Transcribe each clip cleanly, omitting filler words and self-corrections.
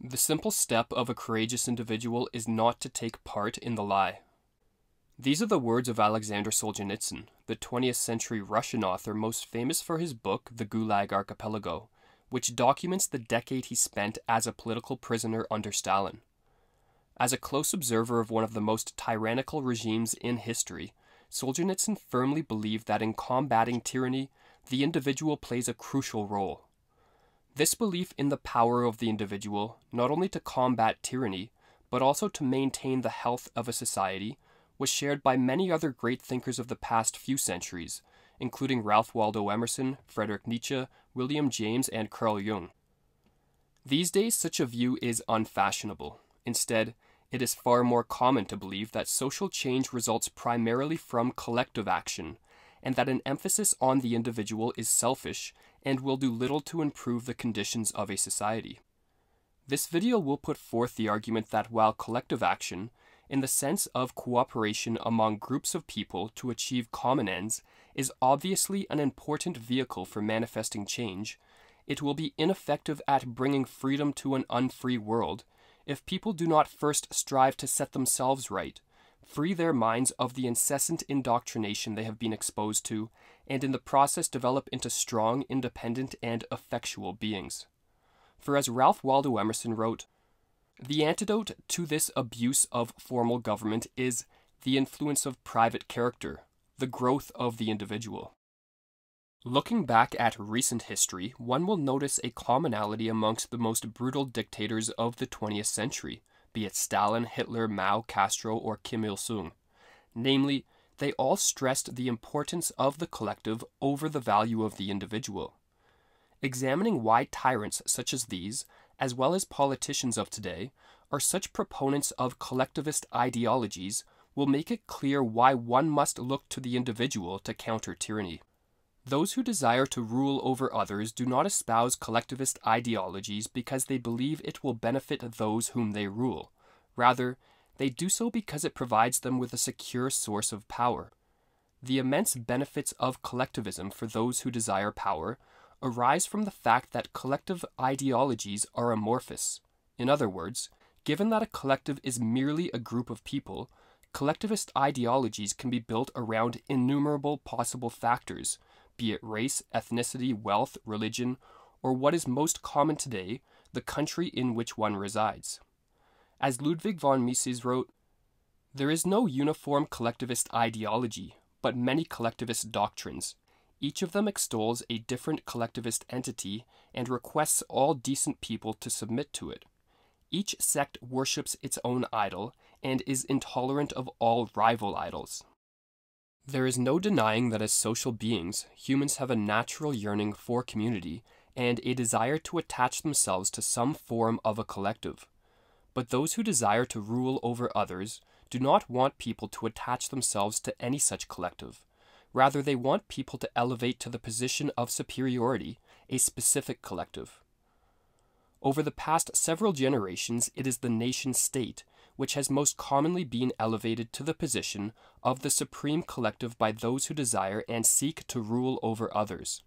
The simple step of a courageous individual is not to take part in the lie. These are the words of Alexander Solzhenitsyn, the 20th century Russian author most famous for his book The Gulag Archipelago, which documents the decade he spent as a political prisoner under Stalin. As a close observer of one of the most tyrannical regimes in history, Solzhenitsyn firmly believed that in combating tyranny, the individual plays a crucial role. This belief in the power of the individual, not only to combat tyranny, but also to maintain the health of a society, was shared by many other great thinkers of the past few centuries, including Ralph Waldo Emerson, Friedrich Nietzsche, William James, and Carl Jung. These days, such a view is unfashionable. Instead, it is far more common to believe that social change results primarily from collective action, and that an emphasis on the individual is selfish and will do little to improve the conditions of a society. This video will put forth the argument that while collective action, in the sense of cooperation among groups of people to achieve common ends, is obviously an important vehicle for manifesting change, it will be ineffective at bringing freedom to an unfree world if people do not first strive to set themselves right, free their minds of the incessant indoctrination they have been exposed to, and in the process develop into strong, independent, and effectual beings. For as Ralph Waldo Emerson wrote, "The antidote to this abuse of formal government is the influence of private character, the growth of the individual." Looking back at recent history, one will notice a commonality amongst the most brutal dictators of the 20th century, be it Stalin, Hitler, Mao, Castro, or Kim Il-sung. Namely, they all stressed the importance of the collective over the value of the individual. Examining why tyrants such as these, as well as politicians of today, are such proponents of collectivist ideologies will make it clear why one must look to the individual to counter tyranny. Those who desire to rule over others do not espouse collectivist ideologies because they believe it will benefit those whom they rule. Rather, they do so because it provides them with a secure source of power. The immense benefits of collectivism for those who desire power arise from the fact that collective ideologies are amorphous. In other words, given that a collective is merely a group of people, collectivist ideologies can be built around innumerable possible factors, be it race, ethnicity, wealth, religion, or what is most common today, the country in which one resides. As Ludwig von Mises wrote, "There is no uniform collectivist ideology, but many collectivist doctrines. Each of them extols a different collectivist entity and requests all decent people to submit to it. Each sect worships its own idol and is intolerant of all rival idols." There is no denying that as social beings, humans have a natural yearning for community and a desire to attach themselves to some form of a collective. But those who desire to rule over others do not want people to attach themselves to any such collective. Rather, they want people to elevate to the position of superiority a specific collective. Over the past several generations, it is the nation-state which has most commonly been elevated to the position of the supreme collective by those who desire and seek to rule over others.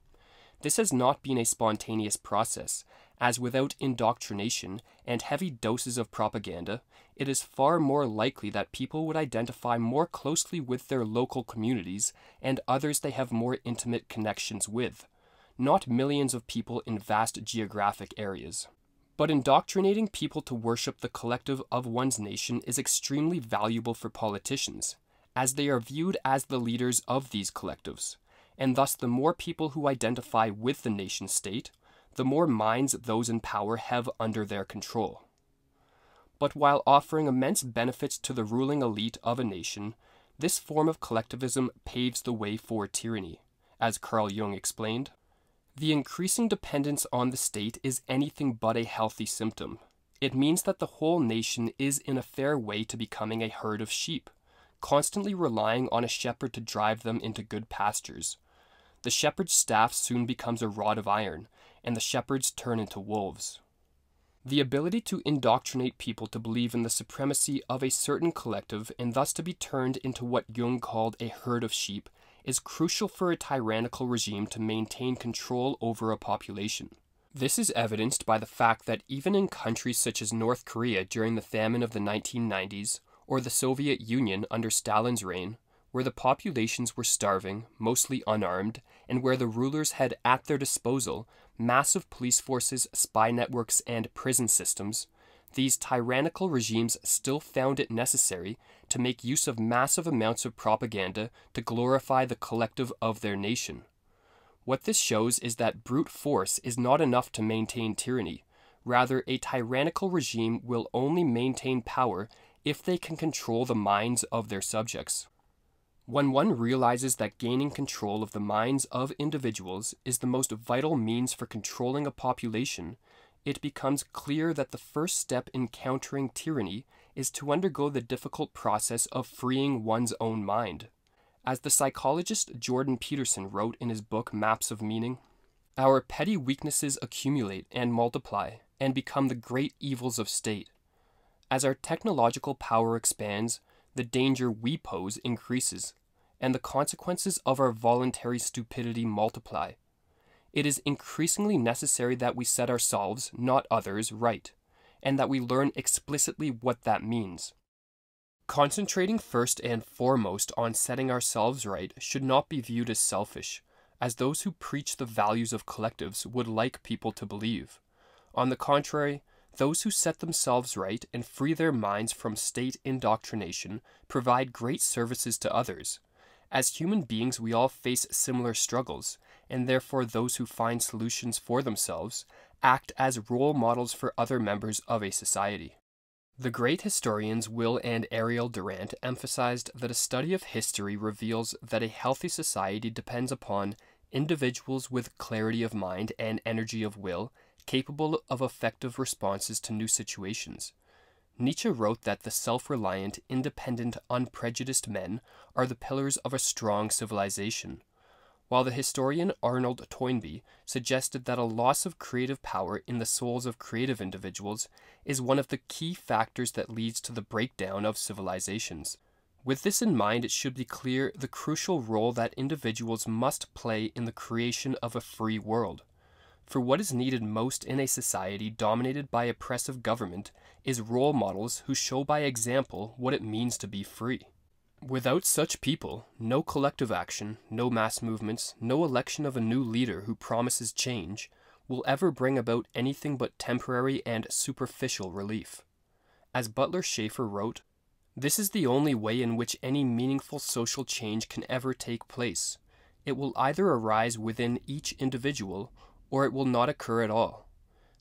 This has not been a spontaneous process, as without indoctrination and heavy doses of propaganda, it is far more likely that people would identify more closely with their local communities and others they have more intimate connections with, not millions of people in vast geographic areas. But indoctrinating people to worship the collective of one's nation is extremely valuable for politicians, as they are viewed as the leaders of these collectives, and thus the more people who identify with the nation-state, the more minds those in power have under their control. But while offering immense benefits to the ruling elite of a nation, this form of collectivism paves the way for tyranny, as Carl Jung explained. The increasing dependence on the state is anything but a healthy symptom. It means that the whole nation is in a fair way to becoming a herd of sheep, constantly relying on a shepherd to drive them into good pastures. The shepherd's staff soon becomes a rod of iron, and the shepherds turn into wolves. The ability to indoctrinate people to believe in the supremacy of a certain collective and thus to be turned into what Jung called a herd of sheep is crucial for a tyrannical regime to maintain control over a population. This is evidenced by the fact that even in countries such as North Korea during the famine of the 1990s, or the Soviet Union under Stalin's reign, where the populations were starving, mostly unarmed, and where the rulers had at their disposal massive police forces, spy networks, and prison systems, these tyrannical regimes still found it necessary to make use of massive amounts of propaganda to glorify the collective of their nation. What this shows is that brute force is not enough to maintain tyranny. Rather, a tyrannical regime will only maintain power if they can control the minds of their subjects. When one realizes that gaining control of the minds of individuals is the most vital means for controlling a population, it becomes clear that the first step in countering tyranny is to undergo the difficult process of freeing one's own mind. As the psychologist Jordan Peterson wrote in his book Maps of Meaning, our petty weaknesses accumulate and multiply and become the great evils of state. As our technological power expands, the danger we pose increases, and the consequences of our voluntary stupidity multiply. It is increasingly necessary that we set ourselves, not others, right, and that we learn explicitly what that means. Concentrating first and foremost on setting ourselves right should not be viewed as selfish, as those who preach the values of collectives would like people to believe. On the contrary, those who set themselves right and free their minds from state indoctrination provide great services to others. As human beings, we all face similar struggles, and therefore those who find solutions for themselves act as role models for other members of a society. The great historians Will and Ariel Durant emphasized that a study of history reveals that a healthy society depends upon individuals with clarity of mind and energy of will, capable of effective responses to new situations. Nietzsche wrote that the self-reliant, independent, unprejudiced men are the pillars of a strong civilization, while the historian Arnold Toynbee suggested that a loss of creative power in the souls of creative individuals is one of the key factors that leads to the breakdown of civilizations. With this in mind, it should be clear the crucial role that individuals must play in the creation of a free world. For what is needed most in a society dominated by oppressive government is role models who show by example what it means to be free. Without such people, no collective action, no mass movements, no election of a new leader who promises change will ever bring about anything but temporary and superficial relief. As Butler Schaeffer wrote, "This is the only way in which any meaningful social change can ever take place. It will either arise within each individual, or it will not occur at all.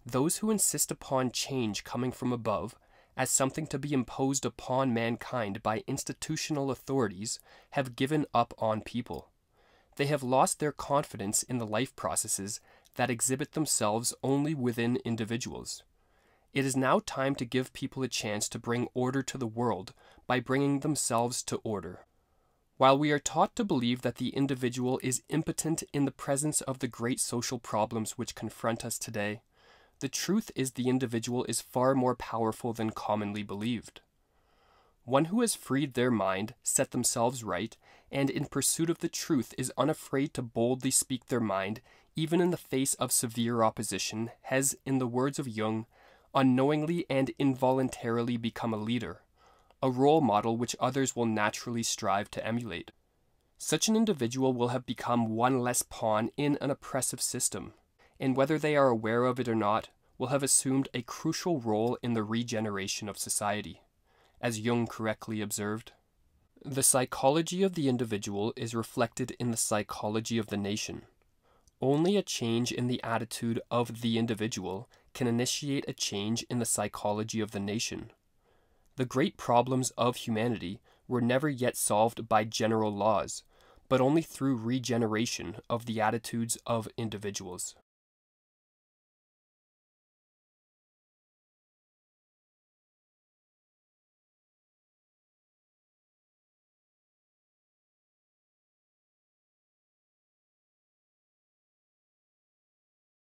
Those who insist upon change coming from above, as something to be imposed upon mankind by institutional authorities, have given up on people. They have lost their confidence in the life processes that exhibit themselves only within individuals. It is now time to give people a chance to bring order to the world by bringing themselves to order." While we are taught to believe that the individual is impotent in the presence of the great social problems which confront us today, the truth is the individual is far more powerful than commonly believed. One who has freed their mind, set themselves right, and in pursuit of the truth is unafraid to boldly speak their mind, even in the face of severe opposition, has, in the words of Jung, unknowingly and involuntarily become a leader, a role model which others will naturally strive to emulate. Such an individual will have become one less pawn in an oppressive system, and whether they are aware of it or not, will have assumed a crucial role in the regeneration of society. As Jung correctly observed, "The psychology of the individual is reflected in the psychology of the nation. Only a change in the attitude of the individual can initiate a change in the psychology of the nation. The great problems of humanity were never yet solved by general laws, but only through regeneration of the attitudes of individuals."